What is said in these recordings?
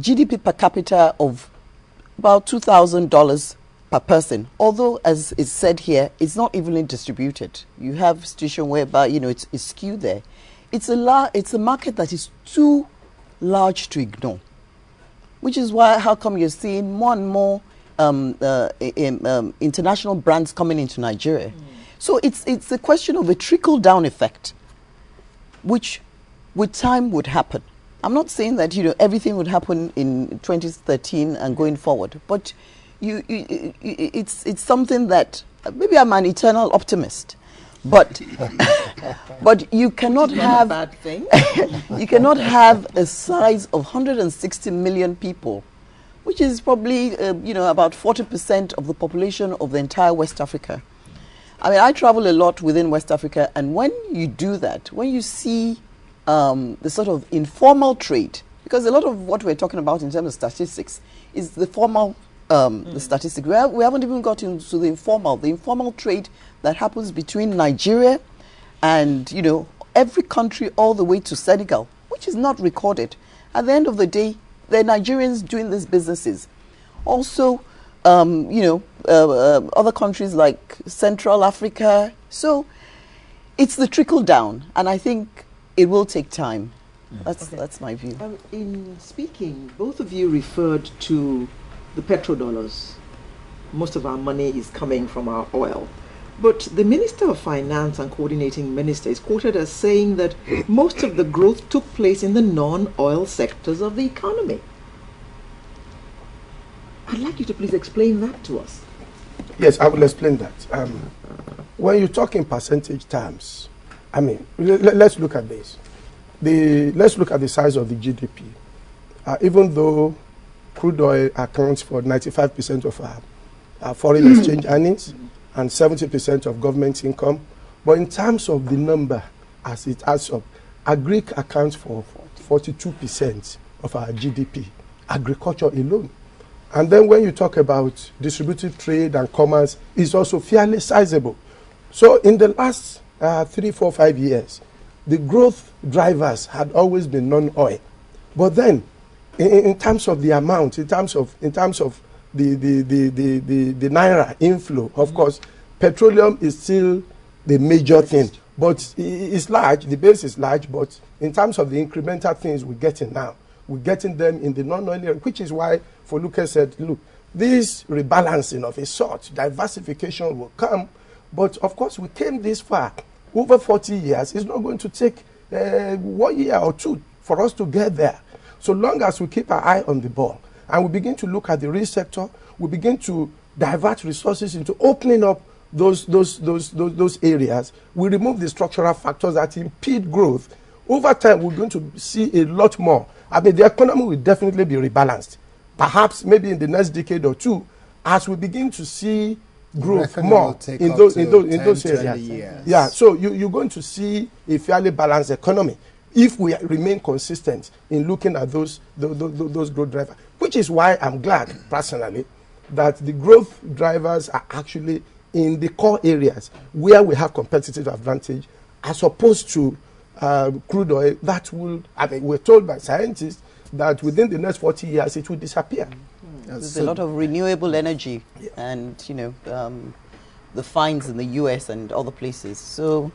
GDP per capita of about $2,000 per person. Although, as is said here, it's not evenly distributed. You have a situation whereby, you know, it's skewed there. It's a market that is too large to ignore, which is why, how come you're seeing more and more international brands coming into Nigeria. So it's a question of a trickle-down effect, which with time would happen. I'm not saying that, you know, everything would happen in 2013 and going forward, but it's something that maybe I'm an eternal optimist, but but you cannot have a bad thing. You cannot have a size of 160 million people, which is probably you know, about 40% of the population of the entire West Africa. I mean, I travel a lot within West Africa, and when you do that, when you see the sort of informal trade, because a lot of what we're talking about in terms of statistics is the formal the statistics. We haven't even got into the informal trade that happens between Nigeria and, you know, every country all the way to Senegal, which is not recorded. At the end of the day, they're Nigerians doing these businesses. Also, you know, other countries like Central Africa. So it's the trickle down, and I think it will take time. That's my view. In speaking, both of you referred to the petrodollars. Most of our money is coming from our oil. But the Minister of Finance and Coordinating Minister is quoted as saying that most of the growth took place in the non-oil sectors of the economy. I'd like you to please explain that to us. Yes, I will explain that. When you talk in percentage terms, I mean, let's look at this. Let's look at the size of the GDP. Even though crude oil accounts for 95% of our foreign exchange earnings and 70% of government income, but in terms of the number as it adds up, agric accounts for 42% of our GDP, agriculture alone. And then when you talk about distributive trade and commerce, it's also fairly sizable. So in the last 3, 4, 5 years, the growth drivers had always been non-oil. But then, in terms of the amount, in terms of the naira inflow, of course, petroleum is still the major thing. But it's large, the base is large, but in terms of the incremental things we're getting now, we're getting them in the non-oil area, which is why Foluke said, look, this rebalancing of a sort, diversification will come, but of course we came this far. Over 40 years, it's not going to take 1 year or 2 for us to get there. So long as we keep our eye on the ball and we begin to look at the real sector, we begin to divert resources into opening up those areas, we remove the structural factors that impede growth. Over time, we're going to see a lot more. I mean, the economy will definitely be rebalanced. Perhaps maybe in the next decade or 2, as we begin to see growth more in those areas. Years. Yeah, so you're going to see a fairly balanced economy if we remain consistent in looking at those growth drivers, which is why I'm glad, personally, that the growth drivers are actually in the core areas where we have competitive advantage, as opposed to crude oil that will, I mean, we're told by scientists that within the next 40 years it will disappear. There's a lot of renewable energy, and, you know, the finds in the US and other places. So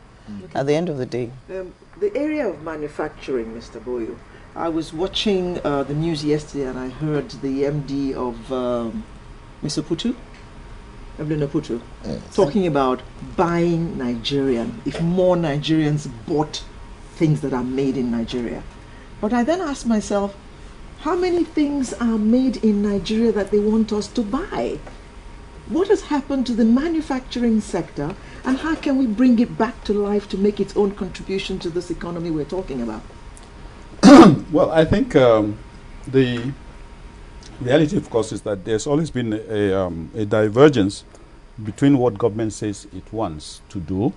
at the end of the day, the area of manufacturing, Mr. Boyo, I was watching the news yesterday and I heard the MD of Mr. Putu, Evelyn Putu, talking about buying Nigerian, if more Nigerians bought things that are made in Nigeria. But I then asked myself, how many things are made in Nigeria that they want us to buy? What has happened to the manufacturing sector, and how can we bring it back to life to make its own contribution to this economy we're talking about? Well, I think the reality, of course, is that there's always been a divergence between what government says it wants to do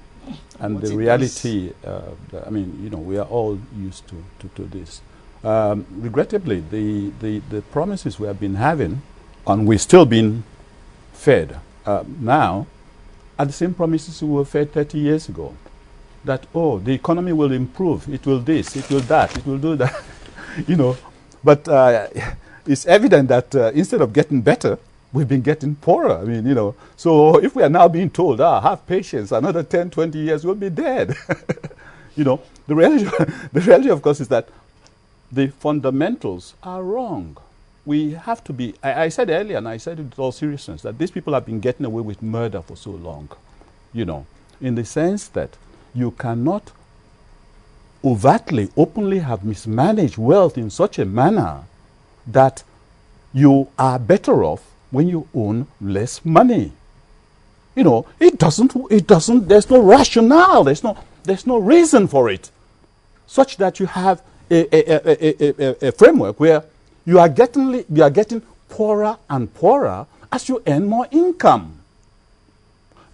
and the reality. I mean, you know, we are all used to this. Regrettably, the promises we have been having, and we're still being fed now, are the same promises we were fed 30 years ago. That, oh, the economy will improve, it will this, it will that, it will do that, you know. But it's evident that instead of getting better, we've been getting poorer. I mean, so if we are now being told, have patience, another 10, 20 years, we'll be dead. The reality, of course, is that the fundamentals are wrong. We have to be, I said earlier, and I said it with all seriousness, that these people have been getting away with murder for so long, in the sense that you cannot overtly, openly have mismanaged wealth in such a manner that you are better off when you own less money. It doesn't, there's no rationale, there's no reason for it, such that you have a framework where you are getting poorer and poorer as you earn more income.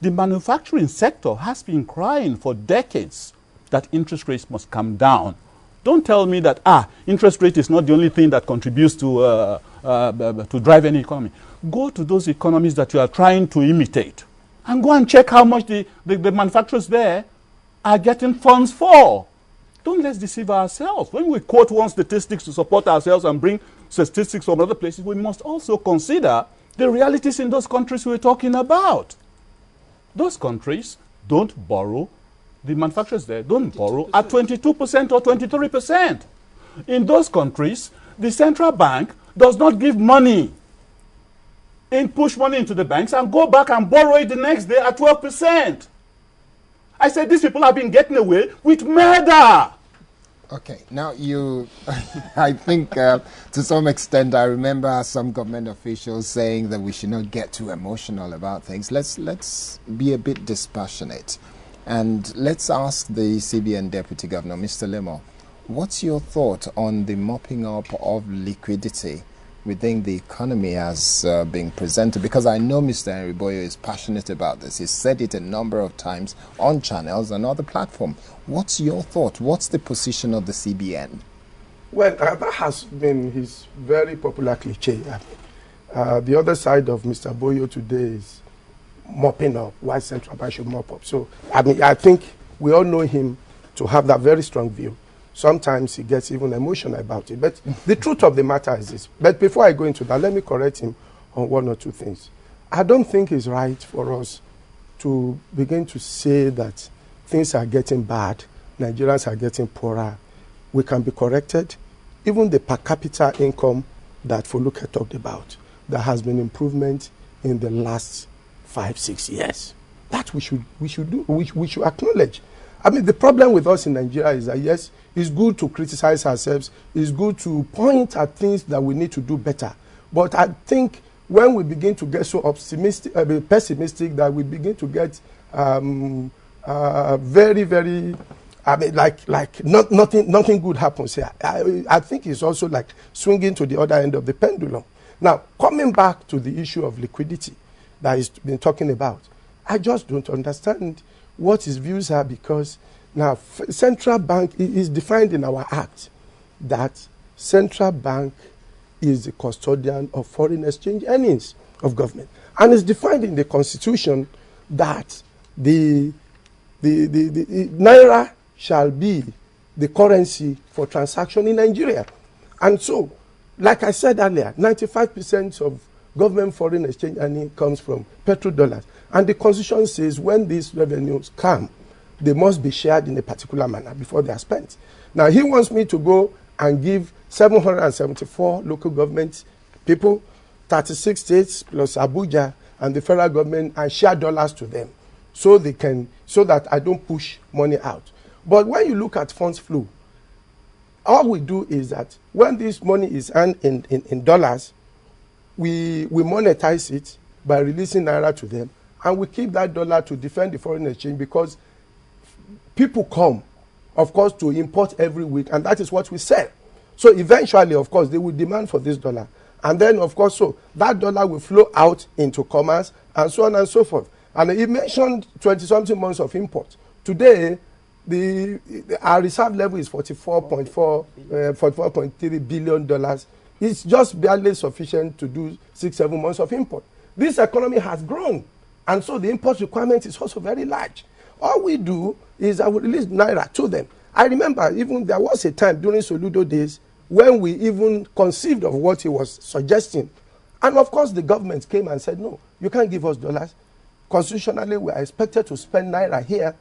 The manufacturing sector has been crying for decades that interest rates must come down. Don't tell me that interest rate is not the only thing that contributes to drive any economy. Go to those economies that you are trying to imitate and go and check how much the manufacturers there are getting funds for. Don't let's deceive ourselves. When we quote one statistics to support ourselves and bring statistics from other places, we must also consider the realities in those countries we're talking about. Those countries don't borrow, the manufacturers there don't borrow at 22% or 23%. In those countries, the central bank does not give money push money into the banks and go back and borrow it the next day at 12%. I said these people have been getting away with murder. Okay, now I think to some extent I remember some government officials saying that we should not get too emotional about things. Let's be a bit dispassionate. And let's ask the CBN Deputy Governor, Mr. Lemo, what's your thought on the mopping up of liquidity within the economy as being presented? Because I know Mr. Henry Boyo is passionate about this. He's said it a number of times on channels and other platforms. What's your thought? What's the position of the CBN? Well, that has been his very popular cliche. The other side of Mr. Boyo today is mopping up, why central bank should mop up. So, I think we all know him to have that very strong view. Sometimes he gets even emotional about it. But the truth of the matter is this. But before I go into that, let me correct him on one or two things. I don't think it's right for us to begin to say that things are getting bad, Nigerians are getting poorer. We can be corrected. Even the per capita income that Foluke talked about, there has been improvement in the last 5-6 years. That we should do. We should acknowledge. The problem with us in Nigeria is that, yes, it's good to criticize ourselves. It's good to point at things that we need to do better. But I think when we begin to get so pessimistic that we begin to get very, very, nothing good happens here. I think it's also like swinging to the other end of the pendulum. Now, coming back to the issue of liquidity that he's been talking about, I just don't understand what his views are, because now central bank is defined in our act that central bank is the custodian of foreign exchange earnings of government, and it's defined in the constitution that the naira shall be the currency for transaction in Nigeria. And so, like I said earlier, 95% of government foreign exchange earning comes from petrodollars. And the constitution says when these revenues come, they must be shared in a particular manner before they are spent. Now, he wants me to go and give 774 local government people, 36 states plus Abuja and the federal government, and share dollars to them so that I don't push money out. But when you look at funds flow, all we do is that when this money is earned in dollars, we monetize it by releasing naira to them, and we keep that dollar to defend the foreign exchange, because people come, of course, to import every week, and that is what we sell. So eventually, of course, they will demand for this dollar. And then, of course, so that dollar will flow out into commerce and so on and so forth. And he mentioned 20-something months of import. Today, our reserve level is $44.3 billion. It's just barely sufficient to do 6-7 months of import. This economy has grown, and so the import requirement is also very large. All we do is I will release naira to them. I remember even there was a time during Soludo days when we even conceived of what he was suggesting. And of course, the government came and said, no, you can't give us dollars. Constitutionally, we are expected to spend naira here.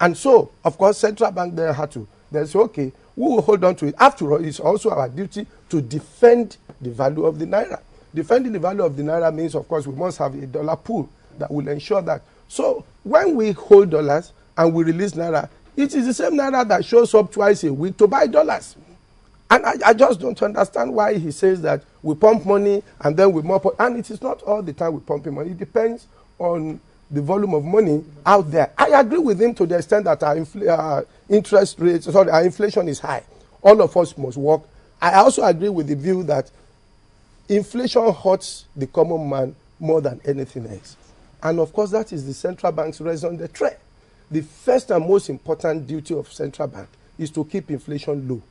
And so, of course, central bank then had to. They said, okay, we will hold on to it. After all, it's also our duty to defend the value of the naira. Defending the value of the naira means, of course, we must have a dollar pool that will ensure that. So when we hold dollars and we release naira, it is the same naira that shows up twice a week to buy dollars. And I just don't understand why he says that we pump money and then we mop up. And it is not all the time we pump money. It depends on the volume of money out there. I agree with him to the extent that our interest rates, sorry, our inflation is high. All of us must work. I also agree with the view that inflation hurts the common man more than anything else. And of course, that is the central bank's raison d'etre. The first and most important duty of central bank is to keep inflation low.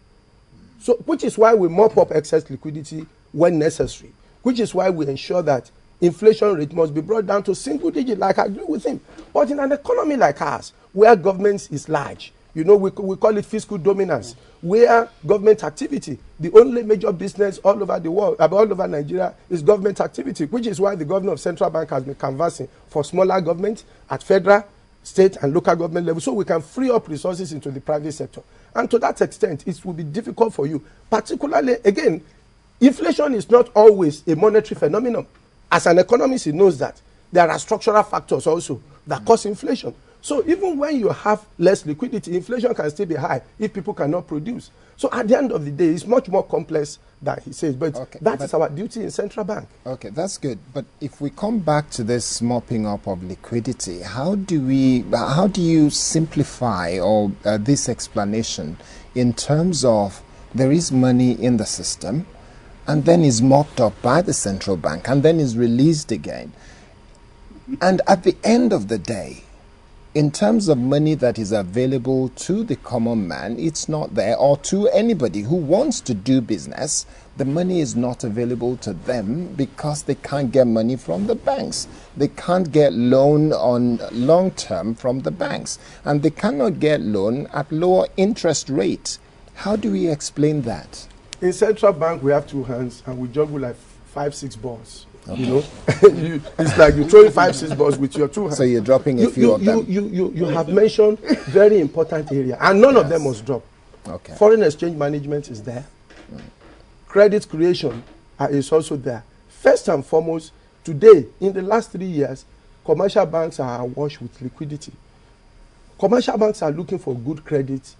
So, which is why we mop up excess liquidity when necessary, which is why we ensure that inflation rate must be brought down to single digit, like I agree with him. But in an economy like ours, where government is large, you know, we call it fiscal dominance, where government activity, the only major business all over the world, all over Nigeria, is government activity, which is why the governor of central bank has been canvassing for smaller government at federal, state, and local government level, so we can free up resources into the private sector. And to that extent, it will be difficult for you. Particularly, again, inflation is not always a monetary phenomenon. As an economist, he knows that. There are structural factors also that cause inflation. So even when you have less liquidity, inflation can still be high if people cannot produce. So at the end of the day, it's much more complex than he says. But okay, that is our duty in central bank. Okay, that's good. But if we come back to this mopping up of liquidity, how do you simplify or this explanation in terms of there is money in the system and then is mopped up by the central bank and then is released again? And at the end of the day, in terms of money that is available to the common man, it's not there, or to anybody who wants to do business, the money is not available to them because they can't get money from the banks. They can't get loan on long term from the banks, and they cannot get loan at lower interest rate. How do we explain that? In central bank, we have two hands and we juggle like 5-6 balls. Okay. You know, it's like you're throwing 5-6 balls with your two hands. So you're dropping a few of them. You have mentioned very important area, and none of them must drop. Okay. Foreign exchange management is there. Credit creation is also there. First and foremost, today, in the last 3 years, commercial banks are awash with liquidity. Commercial banks are looking for good credit,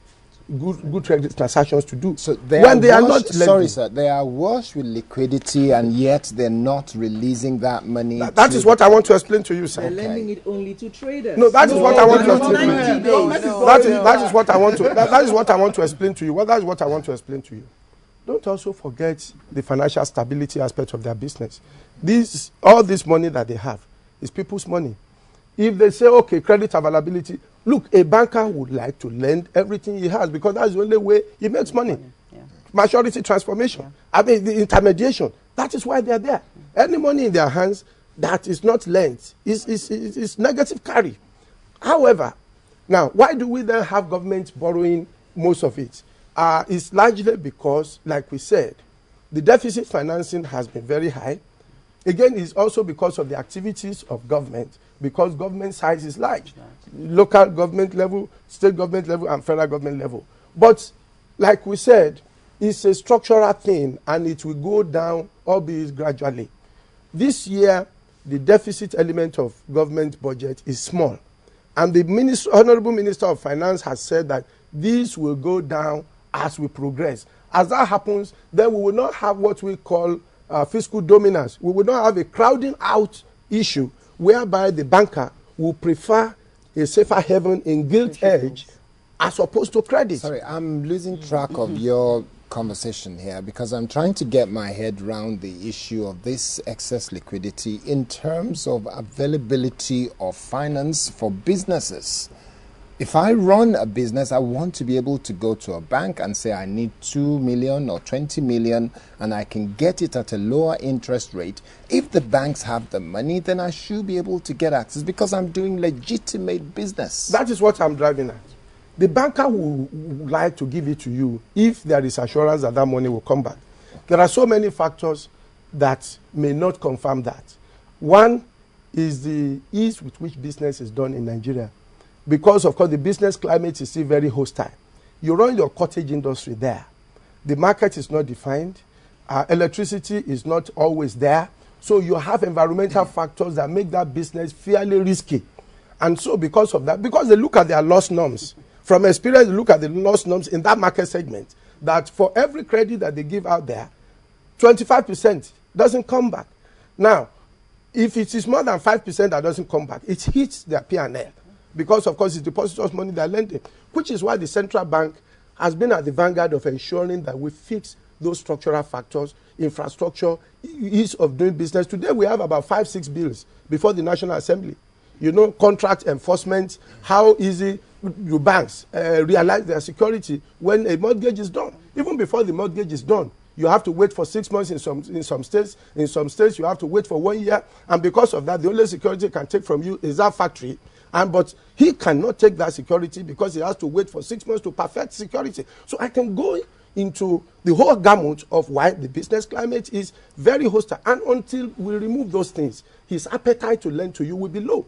good credit transactions to do. So they are awash with liquidity, and yet they're not releasing that money. That is what I want to explain to you, sir. They're lending it only to traders. No, that is what I want to explain to you. That is what I want to. That is what I want to explain to you. Well, that is what I want to explain to you. Don't also forget the financial stability aspect of their business. All this money that they have is people's money. If they say, okay, credit availability, look, a banker would like to lend everything he has because that's the only way he makes money. Yeah. Maturity transformation, I mean, the intermediation, that is why they are there. Any money in their hands that is not lent is negative carry. However, now, why do we then have government borrowing most of it? It's largely because, like we said, the deficit financing has been very high. Again, it's also because of the activities of government, because government size is large. Local government level, state government level, and federal government level. But, like we said, it's a structural thing, and it will go down, albeit gradually. This year, the deficit element of government budget is small. And the Honorable Minister of Finance has said that this will go down as we progress. As that happens, then we will not have what we call fiscal dominance. We will not have a crowding out issue whereby the banker will prefer a safer haven in gilt edge as opposed to credit. Sorry, I'm losing track of your conversation here because I'm trying to get my head around the issue of this excess liquidity in terms of availability of finance for businesses. If I run a business, I want to be able to go to a bank and say I need 2 million or 20 million and I can get it at a lower interest rate. If the banks have the money, then I should be able to get access because I'm doing legitimate business. That is what I'm driving at. the banker would like to give it to you if there is assurance that that money will come back. There are so many factors that may not confirm that. One is the ease with which business is done in Nigeria. Because, of course, the business climate is still very hostile. You run your cottage industry there. The market is not defined. Electricity is not always there. So you have environmental factors that make that business fairly risky. And so because of that, because they look at their loss norms, from experience, they look at the loss norms in that market segment, that for every credit that they give out there, 25% doesn't come back. Now, if it is more than 5% that doesn't come back, it hits their P&L. Because, of course, it's depositors' money they're lending, which is why the central bank has been at the vanguard of ensuring that we fix those structural factors, infrastructure, ease of doing business. Today, we have about 5-6 bills before the National Assembly. You know, contract enforcement, how easy your banks realize their security when a mortgage is done. Even before the mortgage is done, you have to wait for 6 months in some states. In some states, you have to wait for 1 year. And because of that, the only security he can take from you is that factory. But he cannot take that security because he has to wait for 6 months to perfect security. So I can go into the whole gamut of why the business climate is very hostile. And until we remove those things, his appetite to lend to you will be low.